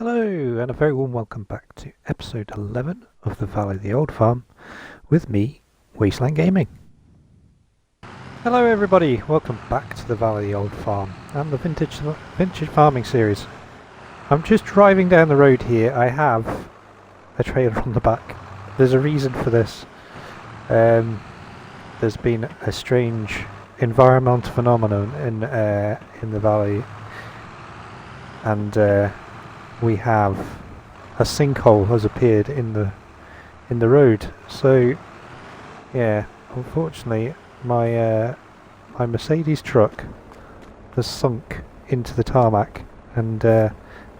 Hello, and a very warm welcome back to episode 11 of The Valley the Old Farm with me, Wasteland Gaming. Hello everybody, welcome back to The Valley the Old Farm and the vintage farming series. I'm just driving down the road here. I have a trailer on the back. There's a reason for this. There's been a strange environmental phenomenon in the valley, and we have a sinkhole has appeared in the road. So yeah, unfortunately my Mercedes truck has sunk into the tarmac and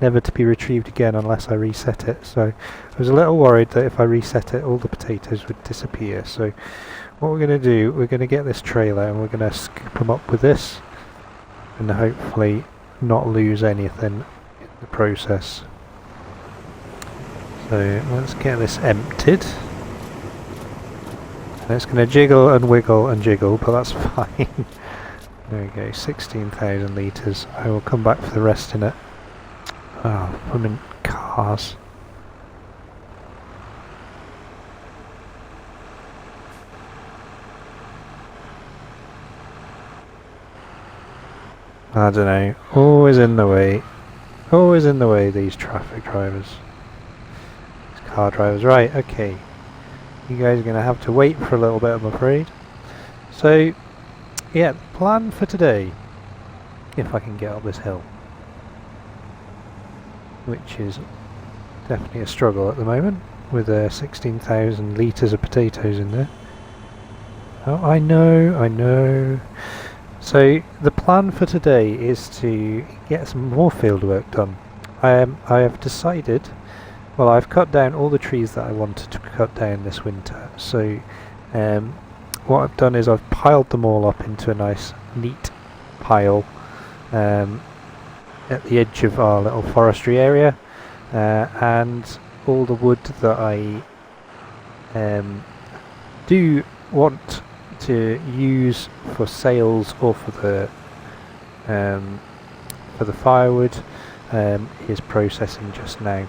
never to be retrieved again unless I reset it. So I was a little worried that if I reset it all the potatoes would disappear. So what we're going to do, we're going to get this trailer and we're going to scoop them up with this and hopefully not lose anything the process. So let's get this emptied. And it's going to jiggle and wiggle and jiggle, but that's fine. There we go, 16,000 litres. I will come back for the rest in it. Oh, I'm in cars. I don't know, always in the way. Always in the way, these traffic drivers. These car drivers. Right, okay. You guys are going to have to wait for a little bit, I'm afraid. So, yeah, the plan for today, if I can get up this hill, which is definitely a struggle at the moment, with 16,000 litres of potatoes in there. Oh, I know. So the plan for today is to get some more field work done. I have decided, well, I've cut down all the trees that I wanted to cut down this winter. So what I've done is I've piled them all up into a nice neat pile at the edge of our little forestry area, and all the wood that I do want to use for sales or for the firewood is processing just now.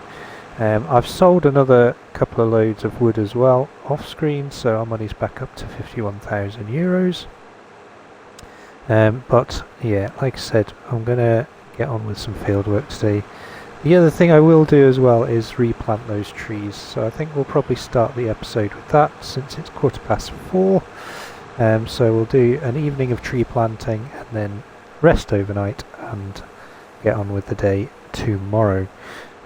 I've sold another couple of loads of wood as well off screen, so our money's back up to 51,000 euros. But yeah, like I said, I'm gonna get on with some field work today. The other thing I will do as well is replant those trees, so I think we'll probably start the episode with that since it's 4:15. So we'll do an evening of tree planting and then rest overnight and get on with the day tomorrow.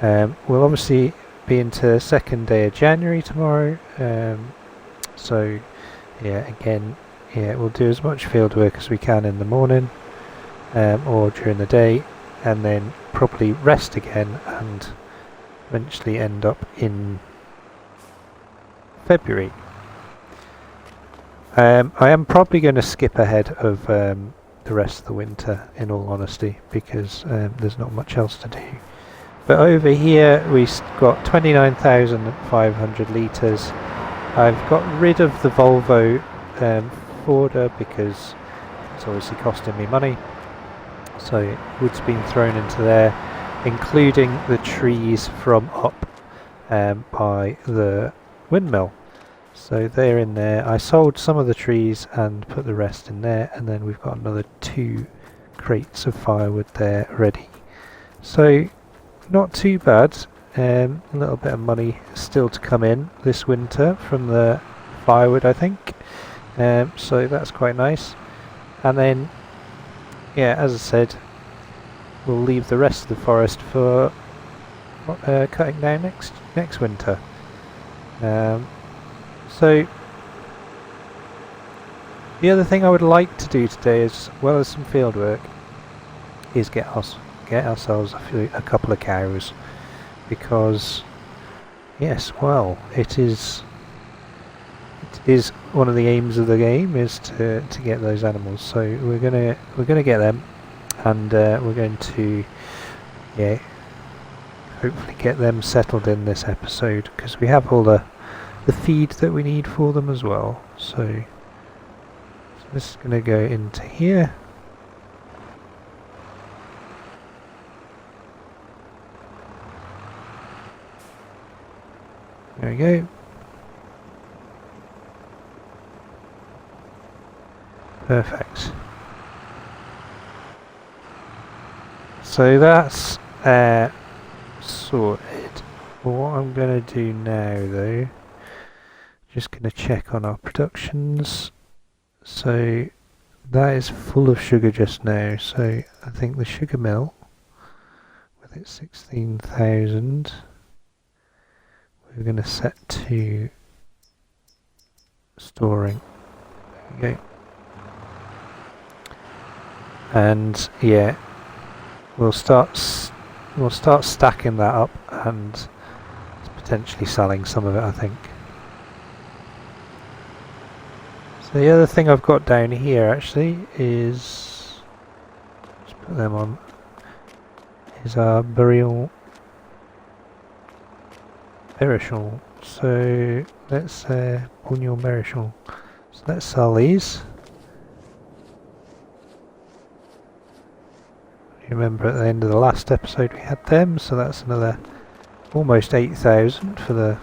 We'll obviously be into the second day of January tomorrow, so yeah, again, yeah, we'll do as much field work as we can in the morning or during the day, and then probably rest again and eventually end up in February. I am probably going to skip ahead of the rest of the winter, in all honesty, because there's not much else to do. But over here we've got 29,500 litres. I've got rid of the Volvo Forder because it's obviously costing me money. So wood's been thrown into there, including the trees from up by the windmill. So they're in there. I sold some of the trees and put the rest in there, and then we've got another 2 crates of firewood there ready. So not too bad. A little bit of money still to come in this winter from the firewood, I think. So that's quite nice. And then, yeah, as I said, we'll leave the rest of the forest for cutting down next winter. So the other thing I would like to do today, as well as some field work, is get ourselves a couple of cows, because yes, well, it is one of the aims of the game is to get those animals. So we're gonna get them, and we're going to hopefully get them settled in this episode, because we have all the feed that we need for them as well. So this is going to go into here. we go. Perfect. So that's sorted. What I'm going to do now though, just going to check on our productions. So that is full of sugar just now, so I think the sugar mill with its 16,000 we're going to set to storing. There we go. And yeah, we'll start stacking that up and potentially selling some of it, I think. So the other thing I've got down here actually is, let's put them on, is our perishable. So let's bunion perishable. So let's sell these. Remember at the end of the last episode we had them, so that's another almost 8,000 for the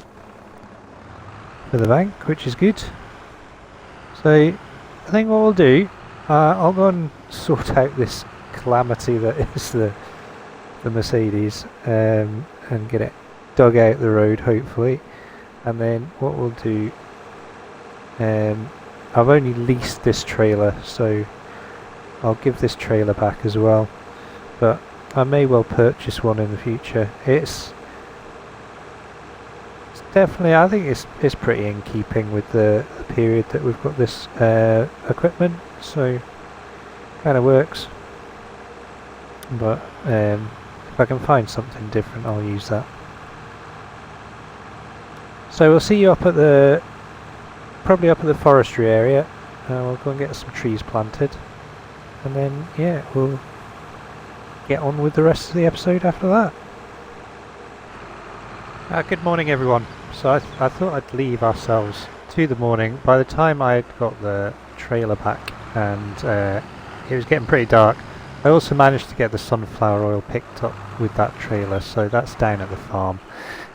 bank, which is good. So I think what we'll do, I'll go and sort out this calamity that is the Mercedes, and get it dug out the road hopefully, and then what we'll do, I've only leased this trailer, so I'll give this trailer back as well, but I may well purchase one in the future. It's definitely, I think it's pretty in keeping with the period that we've got this equipment, so kind of works. But if I can find something different, I'll use that. So we'll see you up at probably up at the forestry area. We'll go and get some trees planted, and then yeah, we'll get on with the rest of the episode after that. Good morning everyone. So I thought I'd leave ourselves to the morning. By the time I had got the trailer back and it was getting pretty dark, I also managed to get the sunflower oil picked up with that trailer, so that's down at the farm.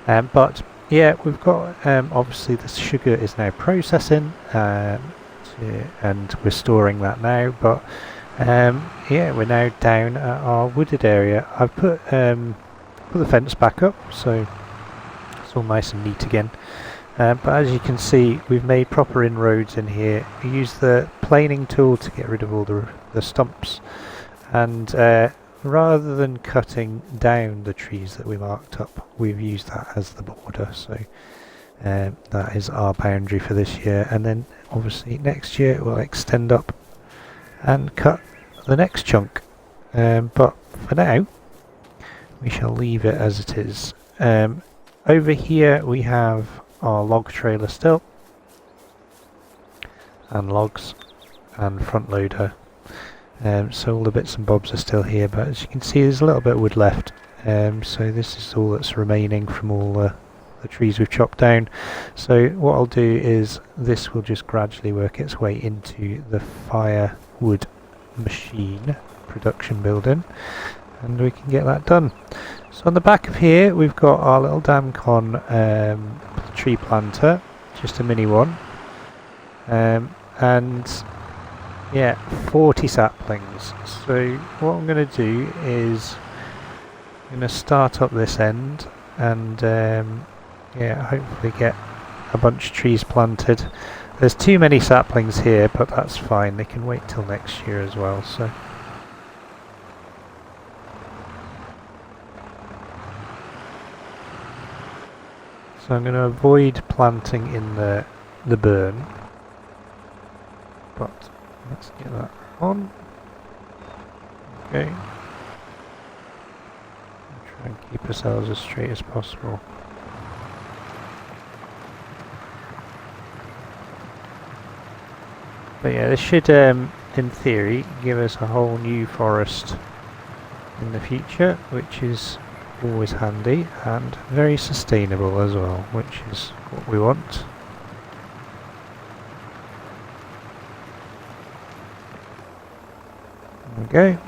But yeah, we've got obviously the sugar is now processing, and we're storing that now, but yeah, we're now down at our wooded area. I've put the fence back up, so it's all nice and neat again. But as you can see, we've made proper inroads in here. We use the planing tool to get rid of all the stumps, and rather than cutting down the trees that we marked up, we've used that as the border. So that is our boundary for this year, and then obviously next year we'll extend up and cut the next chunk. But for now, we shall leave it as it is. Over here we have our log trailer still, and logs, and front loader. So all the bits and bobs are still here, but as you can see there's a little bit of wood left. So this is all that's remaining from all the trees we've chopped down. So what I'll do is this will just gradually work its way into the firewood machine production building, and we can get that done. So on the back of here we've got our little Damcon tree planter, just a mini one, and yeah, 40 saplings. So what I'm going to do is I'm going to start up this end and yeah, hopefully get a bunch of trees planted. There's too many saplings here, but that's fine, they can wait till next year as well. So I'm going to avoid planting in the burn, but let's get that on. Okay. Try and keep ourselves as straight as possible. But yeah, this should, in theory, give us a whole new forest in the future, which is always handy and very sustainable as well, which is what we want. There we go.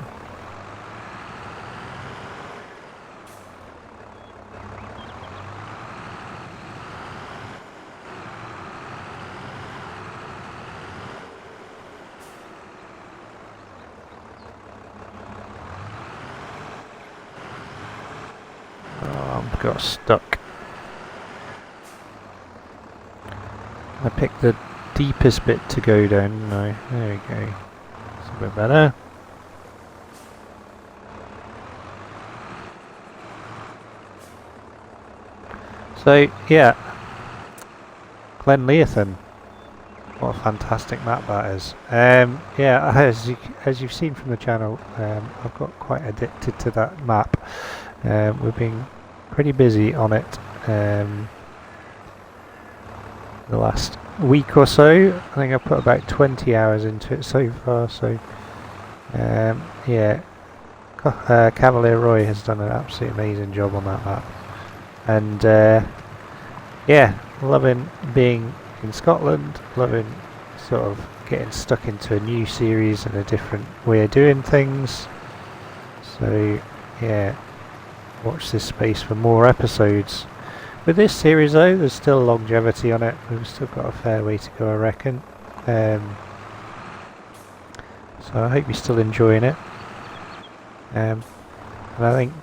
got stuck. I picked the deepest bit to go down. No, there we go. It's a bit better. So yeah, Glen Leathan. What a fantastic map that is. Yeah, as you've seen from the channel, I've got quite addicted to that map. We've been pretty busy on it the last week or so. I think I've put about 20 hours into it so far. So yeah, Cavalier Roy has done an absolutely amazing job on that map. And yeah, loving being in Scotland, loving sort of getting stuck into a new series and a different way of doing things. So yeah, watch this space for more episodes. With this series though, there's still longevity on it. We've still got a fair way to go, I reckon. So I hope you're still enjoying it. And I think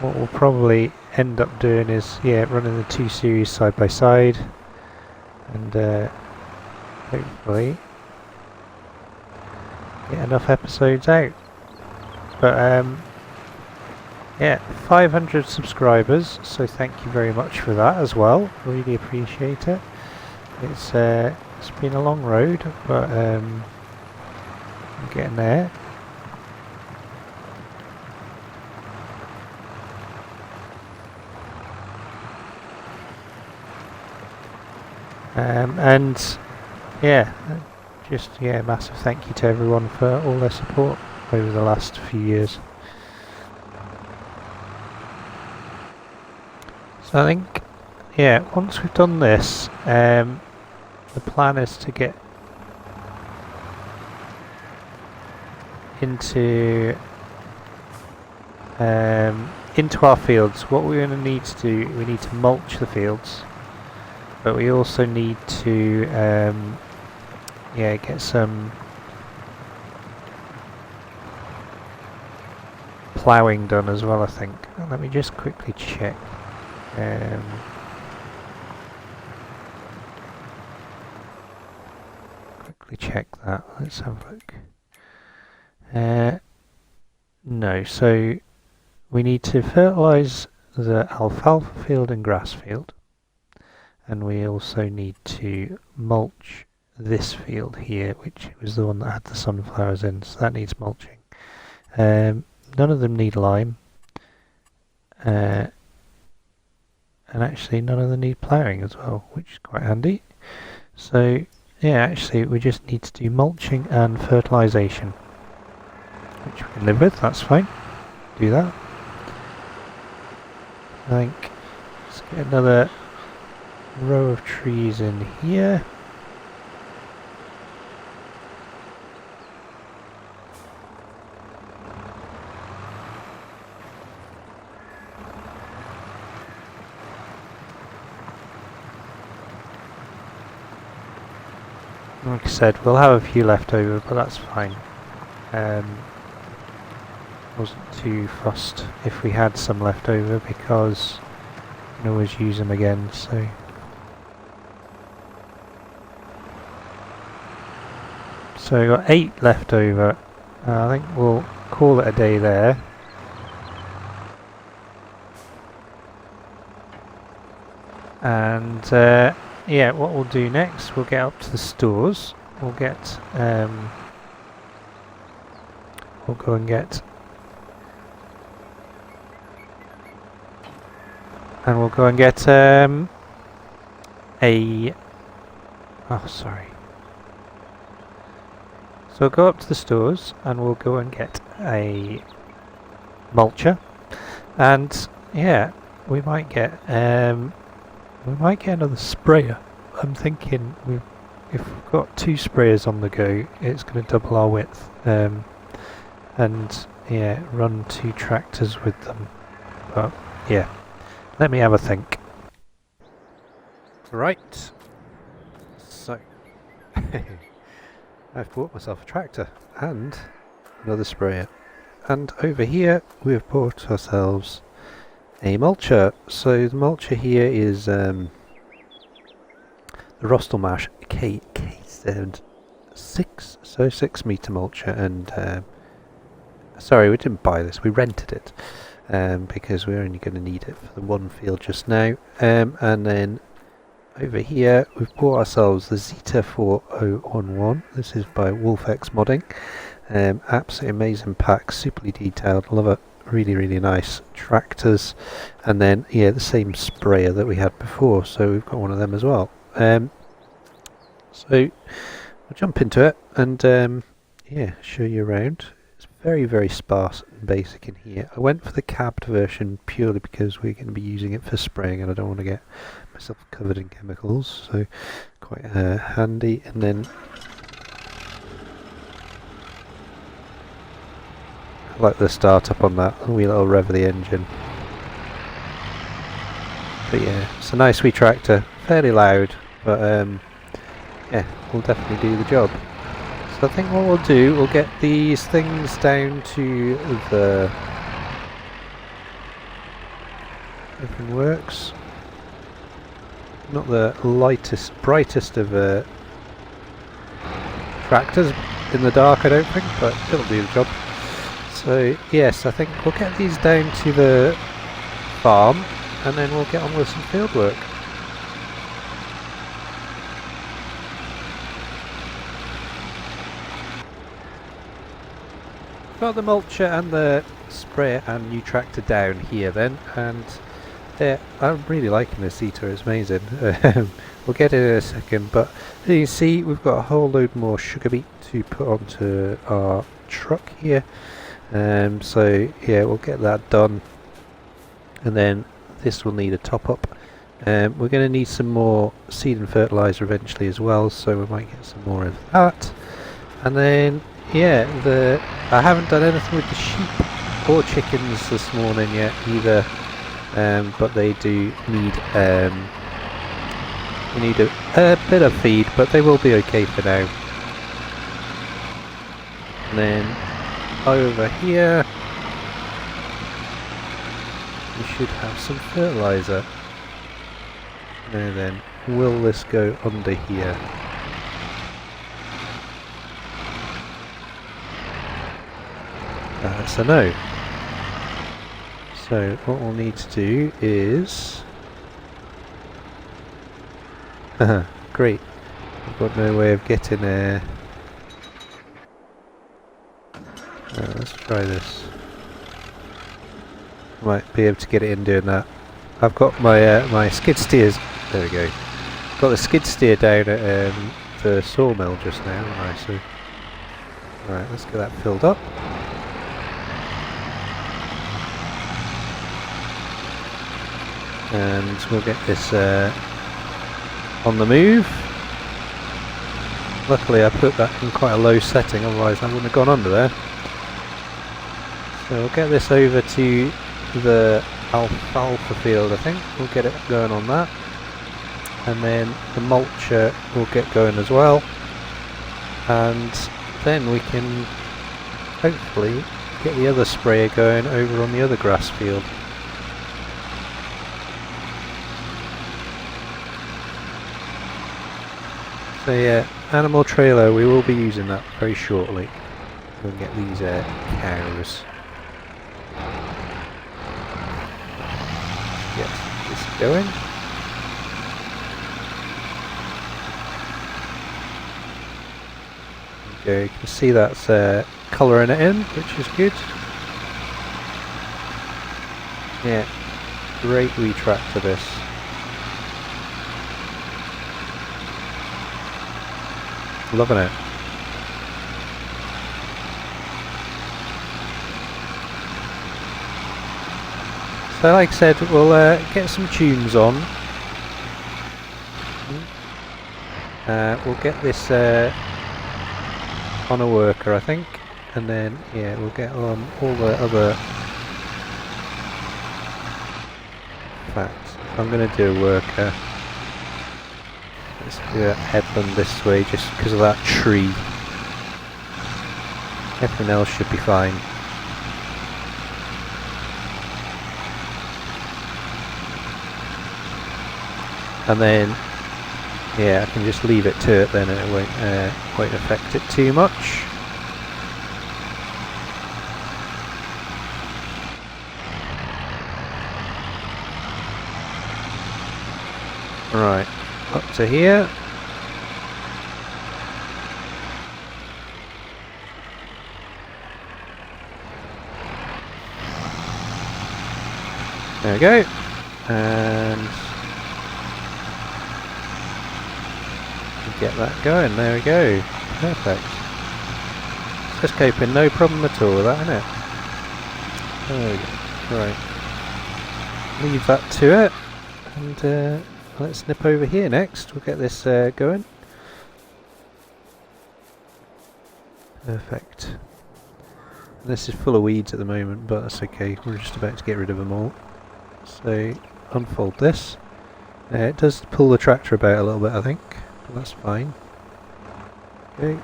what we'll probably end up doing is, yeah, running the two series side by side, and hopefully get enough episodes out. But yeah, 500 subscribers, so thank you very much for that as well. Really appreciate it. It's been a long road, but I'm getting there. And yeah, just massive thank you to everyone for all their support over the last few years. So I think, yeah, once we've done this, the plan is to get into our fields. What we're going to need to do, we need to mulch the fields. But we also need to, get some ploughing done as well, I think. Let me just quickly check. Quickly check that. Let's have a look. No, so we need to fertilise the alfalfa field and grass field. And we also need to mulch this field here, which was the one that had the sunflowers in, so that needs mulching. None of them need lime, and actually none of them need ploughing as well, which is quite handy. So yeah, actually we just need to do mulching and fertilisation, which we can live with, that's fine. Do that. I think let's get another row of trees in here. Like I said, we'll have a few left over, but that's fine. Wasn't too fussed if we had some left over because you can always use them again, so. So we've got 8 left over. I think we'll call it a day there. And yeah, what we'll do next, we'll get up to the stores. We'll get we'll go and get So we'll go up to the stores and we'll go and get a mulcher, and yeah, we might get another sprayer. I'm thinking if we've got 2 sprayers on the go, it's going to double our width, and yeah, run 2 tractors with them. But yeah, let me have a think. Right, so I've bought myself a tractor and another sprayer, and over here we've bought ourselves a mulcher. So the mulcher here is the Rostelmash K6, so 6 meter mulcher, and sorry, we didn't buy this, we rented it because we're only going to need it for the one field just now. And then over here we've bought ourselves the Zeta 4011. This is by xboxseriesx. Absolutely amazing pack, superly detailed, love it, really nice tractors. And then yeah, the same sprayer that we had before, so we've got one of them as well. So we'll jump into it and yeah, show you around. It's very sparse and basic in here. I went for the cabbed version purely because we're going to be using it for spraying and I don't want to get myself covered in chemicals, so quite handy. And then I like the startup on that, wee little rev of the engine. But yeah, it's a nice wee tractor, fairly loud, but yeah, will definitely do the job. So I think what we'll do, we'll get these things down to the... Everything works. Not the lightest, brightest of tractors in the dark, I don't think, but it'll do the job. So yes, I think we'll get these down to the farm and then we'll get on with some field work. Got the mulcher and the sprayer and new tractor down here then, and I'm really liking this Zeta, it's amazing. We'll get it in a second, but as you can see we've got a whole load more sugar beet to put onto our truck here. So yeah, we'll get that done, and then this will need a top up. We're going to need some more seed and fertilizer eventually as well, so we might get some more of that. And then yeah, I haven't done anything with the sheep or chickens this morning yet either, but they do need we need a bit of feed, but they will be okay for now. And then over here we should have some fertilizer. Now then, will this go under here? That's a no. So what we'll need to do is... great, I've got no way of getting there. Let's try this. Might be able to get it in doing that. I've got my my skid steers. There we go. Got the skid steer down at the sawmill just now. Nice. So, right, let's get that filled up. And we'll get this on the move. Luckily I put that in quite a low setting, otherwise I wouldn't have gone under there. So we'll get this over to the alfalfa field, I think. We'll get it going on that. And then the mulcher will get going as well. And then we can hopefully get the other sprayer going over on the other grass field. So yeah, animal trailer, we will be using that very shortly. We'll get these cows. Get this going. There you go, you can see that's colouring it in, which is good. Yeah, great wee tractor this. Loving it. So like I said, we'll get some tunes on. We'll get this on a worker, I think, and then yeah, we'll get on all the other. In fact, I'm going to do a worker. Let's do that headland this way, just because of that tree. Everything else should be fine. and then yeah, I can just leave it to it then, and it won't affect it too much. Right, up to here. There we go, and get that going. There we go, perfect. It's just coping, no problem at all with that, isn't it? Oh, right. Leave that to it, and let's nip over here next. We'll get this going. Perfect. This is full of weeds at the moment, but that's okay. We're just about to get rid of them all. So, unfold this. It does pull the tractor about a little bit, I think, but that's fine. Okay.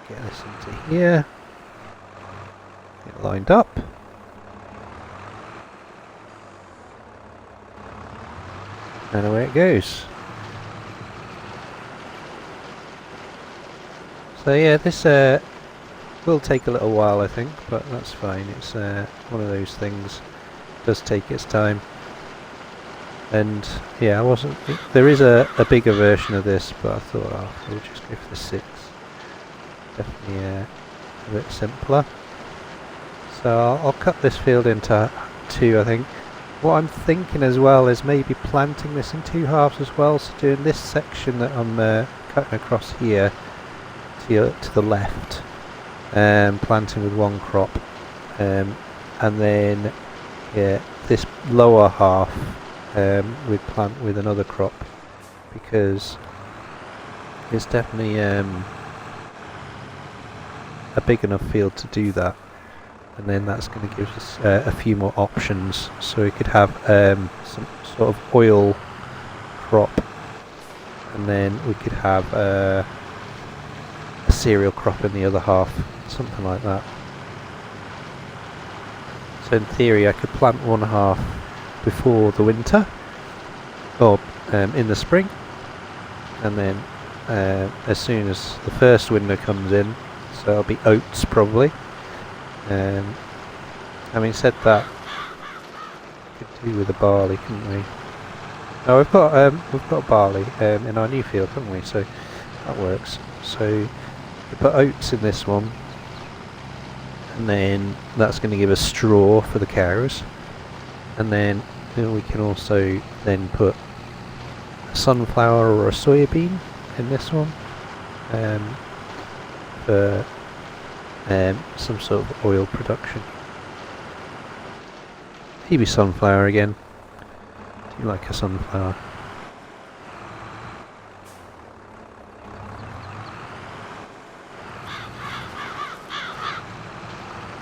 Get this into here. Get lined up. And away it goes. So yeah, this will take a little while, I think, but that's fine. It's one of those things. It does take its time. And yeah, there is a bigger version of this, but I thought we'll just go for the 6. Definitely a bit simpler. So I'll cut this field into 2, I think. What I'm thinking as well is maybe planting this in 2 halves as well, so doing this section that I'm cutting across here to the left, planting with 1 crop, and then yeah, this lower half we'd plant with another crop, because it's definitely a big enough field to do that. And then that's going to give us a few more options, so we could have some sort of oil crop, and then we could have a cereal crop in the other half, something like that. So in theory I could plant 1 half before the winter, or in the spring, and then as soon as the first winter comes in, so it'll be oats probably. Having said that, we could do with the barley, couldn't we? Oh, we've got barley in our new field, haven't we? So that works. So we put oats in this one, and then that's going to give us straw for the cows, and then we can also then put a sunflower or a soybean in this one for some sort of oil production. Maybe sunflower again. Do you like a sunflower?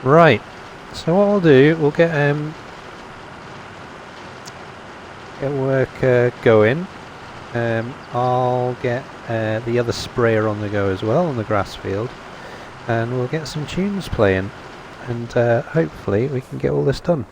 Right. So what we'll do, we'll get work going. I'll get the other sprayer on the go as well on the grass field, and we'll get some tunes playing, and hopefully we can get all this done.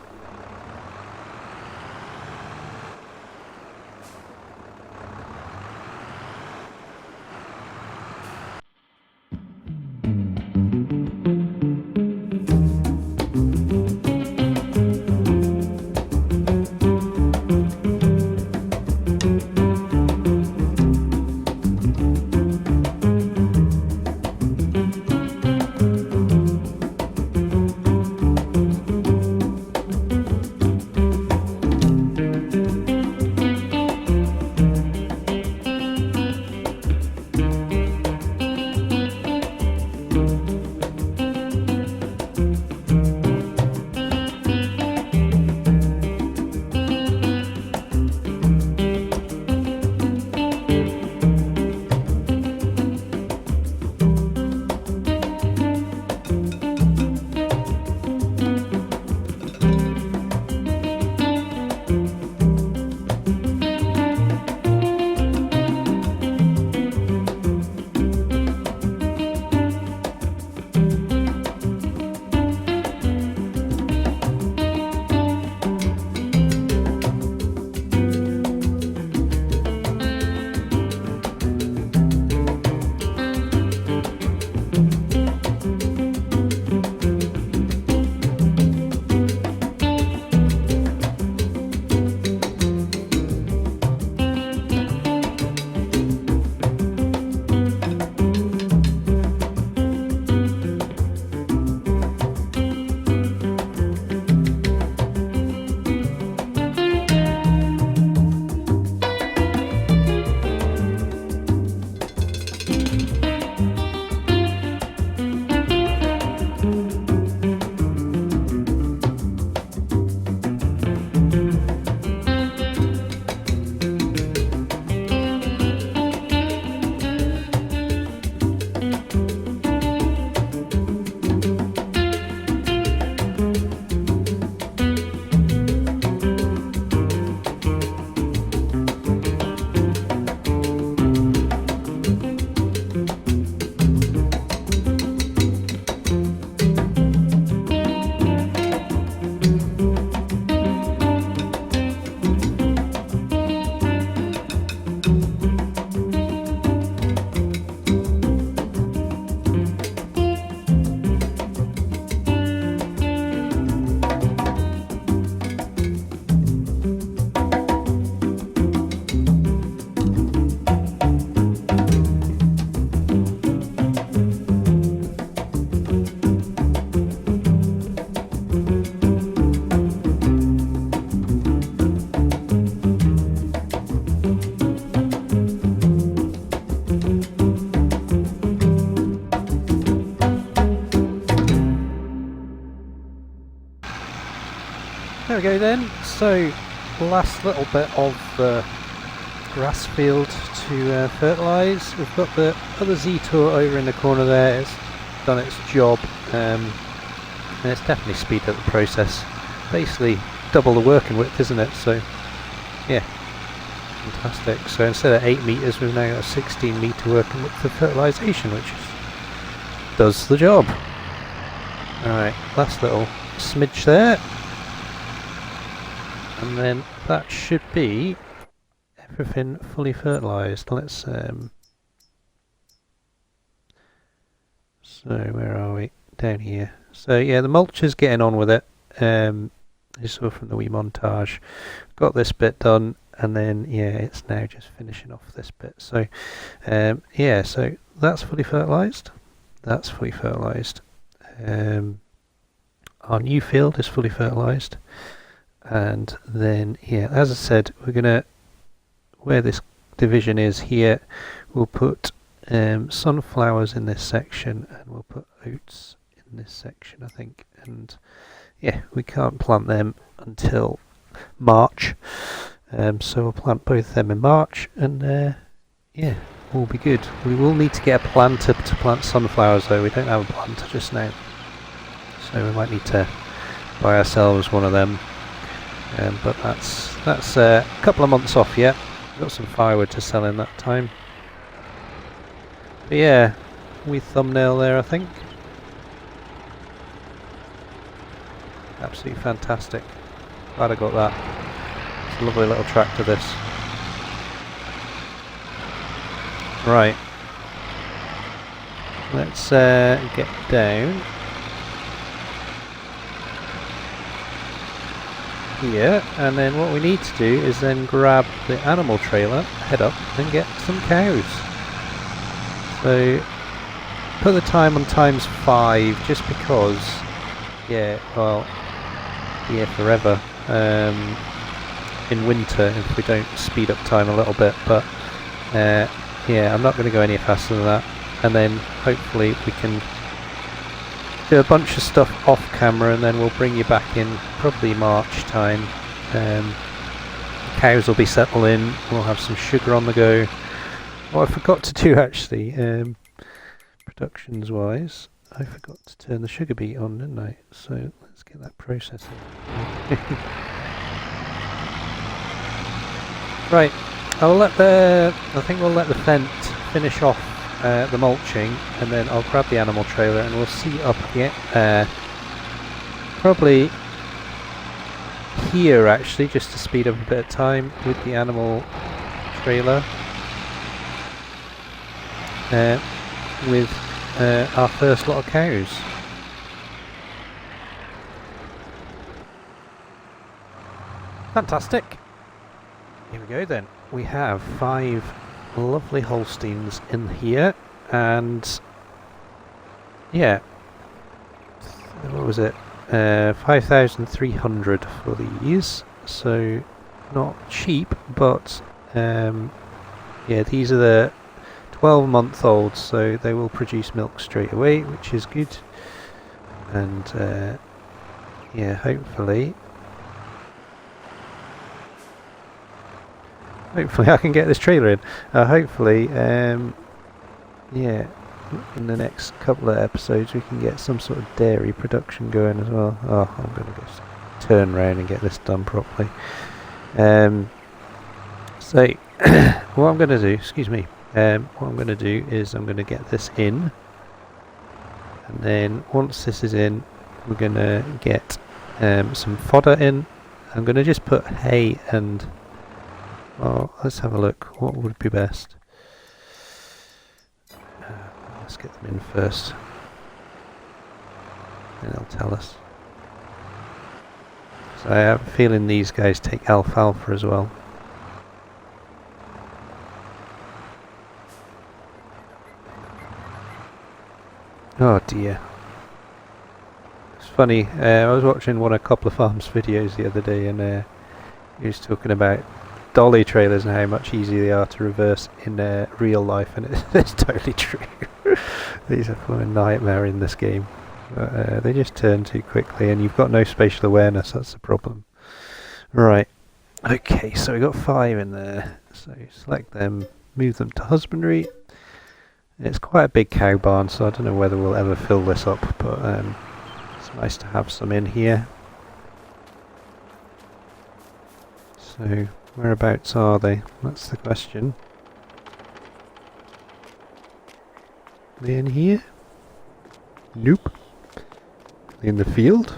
we go then. So, last little bit of the grass field to fertilise. We've got the other Z-Tour over in the corner there. It's done its job, and it's definitely speeded up the process. Basically double the working width, isn't it? So yeah, fantastic. So instead of 8 metres, we've now got a 16 metre working width for fertilisation, which does the job. Alright, last little smidge there, and then that should be everything fully fertilised. Let's so where are we? Down here. So yeah, the mulch is getting on with it. You saw from the wee montage, got this bit done, and then yeah, it's now just finishing off this bit. So yeah, so that's fully fertilised. That's fully fertilised. Our new field is fully fertilised, and then yeah, as I said, we're gonna, where this division is here, we'll put sunflowers in this section, and we'll put oats in this section, I think. And yeah, we can't plant them until March, so we'll plant both of them in March, and yeah, we'll be good. We will need to get a planter to plant sunflowers though. We don't have a planter just now, so we might need to buy ourselves one of them, but that's a couple of months off yet. We've got some firewood to sell in that time. But yeah, wee thumbnail there, I think. Absolutely fantastic. Glad I got that. It's a lovely little tractor, this. Right. Let's get down here, and then what we need to do is then grab the animal trailer, head up, and get some cows. So put the time on ×5, just because, yeah, well, yeah, forever in winter if we don't speed up time a little bit, but yeah, I'm not going to go any faster than that, and then hopefully we can do a bunch of stuff off camera, and then we'll bring you back in probably March time. The cows will be settled in, we'll have some sugar on the go. What I forgot to do actually, productions wise, I forgot to turn the sugar beet on, didn't I? So let's get that processing. Right, I think we'll let the Fent finish off the mulching, and then I'll grab the animal trailer and we'll see up here, probably here actually, just to speed up a bit of time with the animal trailer, with our first lot of cows. Fantastic. Here we go then. We have 5 lovely Holsteins in here, and yeah, what was it? 5,300 for these. So not cheap, but yeah, these are the 12-month-olds, so they will produce milk straight away, which is good. And yeah, hopefully I can get this trailer in. Hopefully, yeah, in the next couple of episodes we can get some sort of dairy production going as well. Oh, I'm going to go turn around and get this done properly. So, what I'm going to do, excuse me, what I'm going to do is I'm going to get this in, and then once this is in, we're going to get some fodder in. I'm going to just put hay and, well, let's have a look. What would be best? Let's get them in first, and they'll tell us. So I have a feeling these guys take alfalfa as well. Oh dear. It's funny, I was watching a couple of farms videos the other day, and he was talking about dolly trailers and how much easier they are to reverse in real life, and it's totally true. These are a nightmare in this game. They just turn too quickly, and you've got no spatial awareness, that's the problem. Right. Okay, so we got 5 in there. So select them, move them to husbandry. It's quite a big cow barn, so I don't know whether we'll ever fill this up, but it's nice to have some in here. So whereabouts are they? That's the question. Are they in here? Nope. Are they in the field?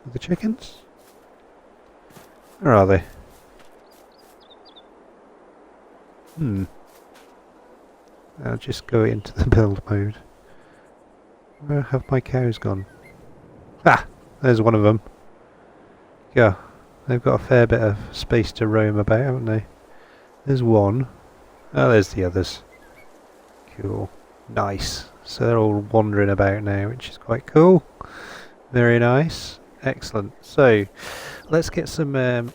Are the chickens? Where are they? I'll just go into the build mode. Where have my cows gone? Ah! There's one of them. Yeah, they've got a fair bit of space to roam about, haven't they? There's one. Oh, there's the others. Cool. Nice. So they're all wandering about now, which is quite cool. Very nice. Excellent. So, let's get some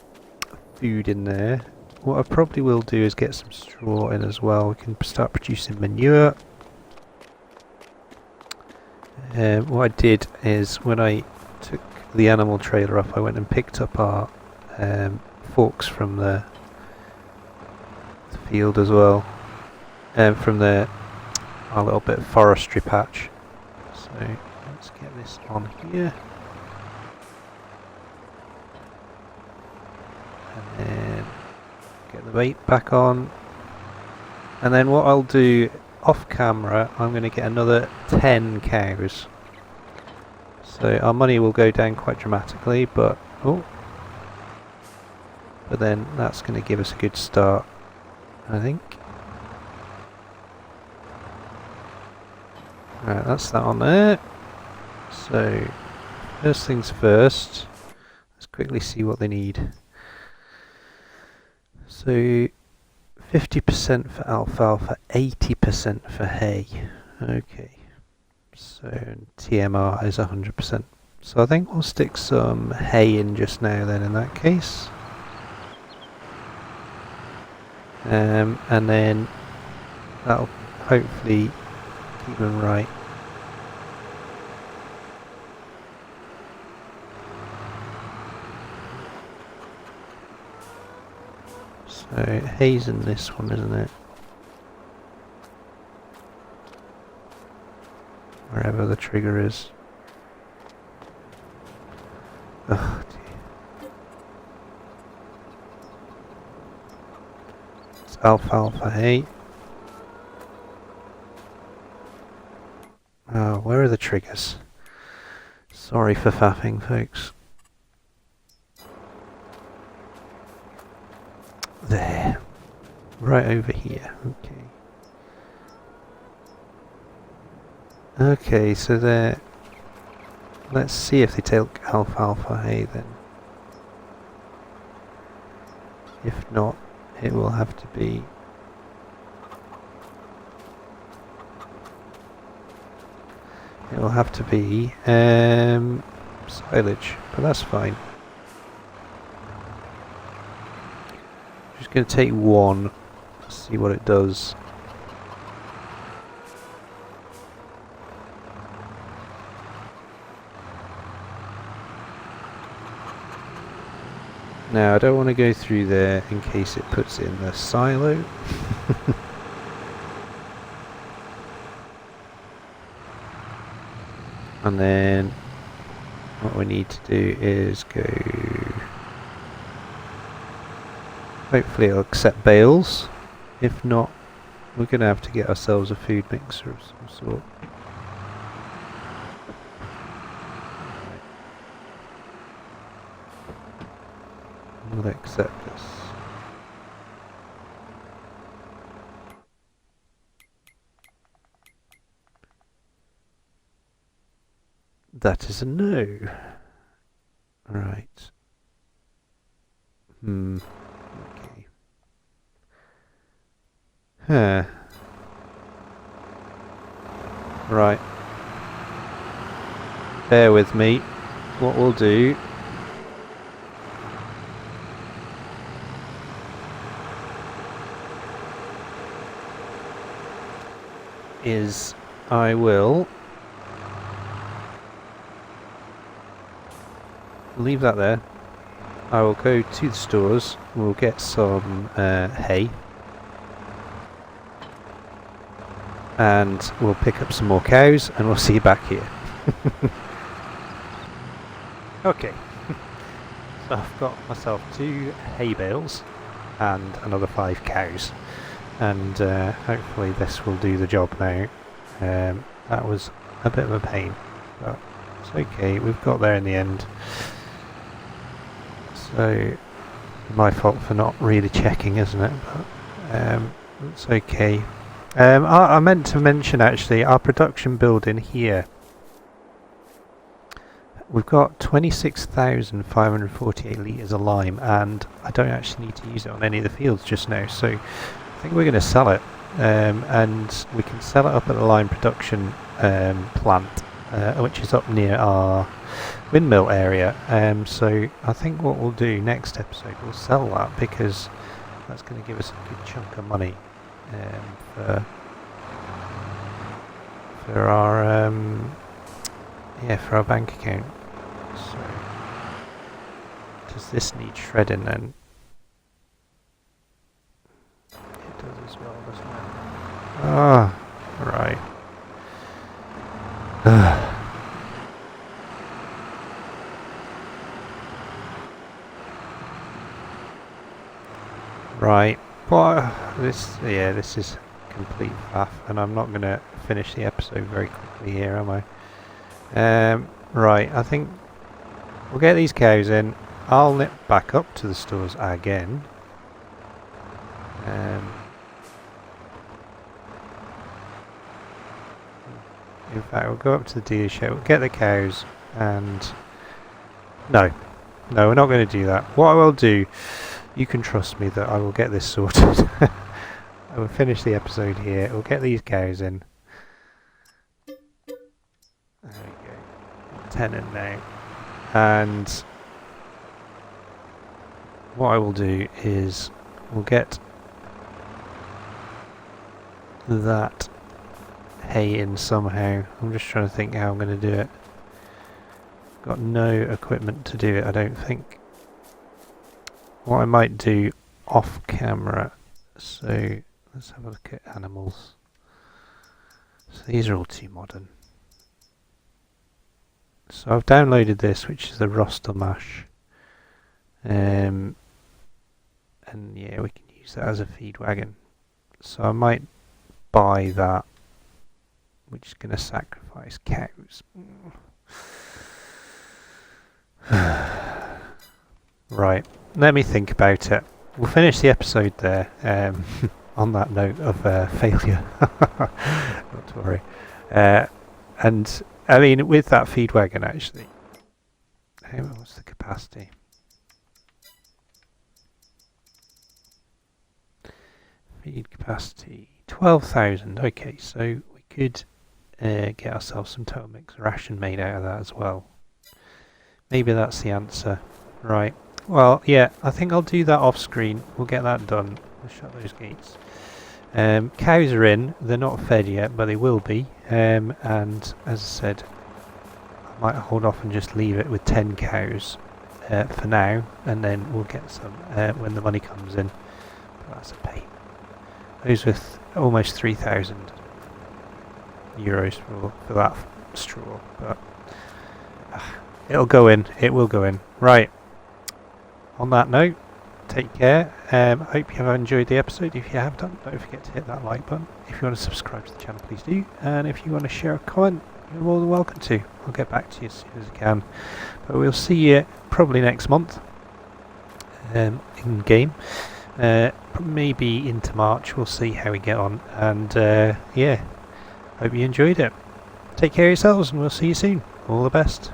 food in there. What I probably will do is get some straw in as well. We can start producing manure. What I did is when I took the animal trailer up, I went and picked up our forks from the field as well, from our little bit of forestry patch. So let's get this on here, and then get the bait back on, and then what I'll do off camera, I'm going to get another 10 cows. So our money will go down quite dramatically, but then that's going to give us a good start, I think. Right, that's that on there. So first things first, let's quickly see what they need. So 50% for alfalfa, 80% for hay. Okay. So TMR is 100%. So I think we'll stick some hay in just now then in that case. And then that'll hopefully keep them right. So hay's in this one, isn't it? Wherever the trigger is. Oh dear. It's alfalfa hay. Oh, where are the triggers? Sorry for faffing, folks. There. Right over here. Okay. Okay, so there. Let's see if they take alfalfa hay then. If not, it will have to be. It will have to be silage, but that's fine. Just going to take one, see what it does. Now I don't want to go through there in case it puts it in the silo. And then what we need to do is go, hopefully it'll accept bales. If not, we're going to have to get ourselves a food mixer of some sort. We'll accept this. That is a no. Right. Okay. Huh. Right. Bear with me. What we'll do is I will leave that there. I will go to the stores, we'll get some hay, and we'll pick up some more cows, and we'll see you back here. Okay, so I've got myself 2 hay bales and another 5 cows, and hopefully this will do the job now. That was a bit of a pain, but it's okay, we've got there in the end. So, my fault for not really checking, isn't it? But it's okay. I meant to mention actually, our production building here, we've got 26,548 litres of lime, and I don't actually need to use it on any of the fields just now, so I think we're going to sell it, and we can sell it up at the lime production plant, which is up near our windmill area. So I think what we'll do next episode, we'll sell that, because that's going to give us a good chunk of money for our for our bank account. So does this need shredding then? It does as well, doesn't it? Ah, right. Right. Well, this is complete faff, and I'm not going to finish the episode very quickly here, am I? Right, I think we'll get these cows in. I'll nip back up to the stores again. In fact, we'll go up to the dealership, we'll get the cows, and no, we're not going to do that. What I will do, you can trust me that I will get this sorted. I will finish the episode here, we'll get these cows in. There we go, 10 in now. And what I will do is we'll get that hay in somehow. I'm just trying to think how I'm going to do it. Got no equipment to do it, I don't think. What I might do off camera, so let's have a look at animals. So these are all too modern. So I've downloaded this, which is the roster mash, and yeah, we can use that as a feed wagon. So I might buy that, which is going to sacrifice cows. Right, let me think about it. We'll finish the episode there, on that note of failure. Not to worry. And I mean, with that feed wagon actually, what's the capacity? Feed capacity 12,000. Okay, so we could get ourselves some total mix ration made out of that as well. Maybe that's the answer. Right. Well, yeah, I think I'll do that off screen. We'll get that done. We'll shut those gates. Cows are in. They're not fed yet, but they will be. And as I said, I might hold off and just leave it with 10 cows for now, and then we'll get some when the money comes in. But that's a pain. Those with almost 3,000 euros for that straw, but it'll go in. It will go in. Right. On that note, take care. I hope you have enjoyed the episode. If you have done, don't forget to hit that like button. If you want to subscribe to the channel, please do. And if you want to share a comment, you're more than welcome to. I'll get back to you as soon as I can. But we'll see you probably next month in game. Maybe into March. We'll see how we get on. And yeah, hope you enjoyed it. Take care of yourselves, and we'll see you soon. All the best.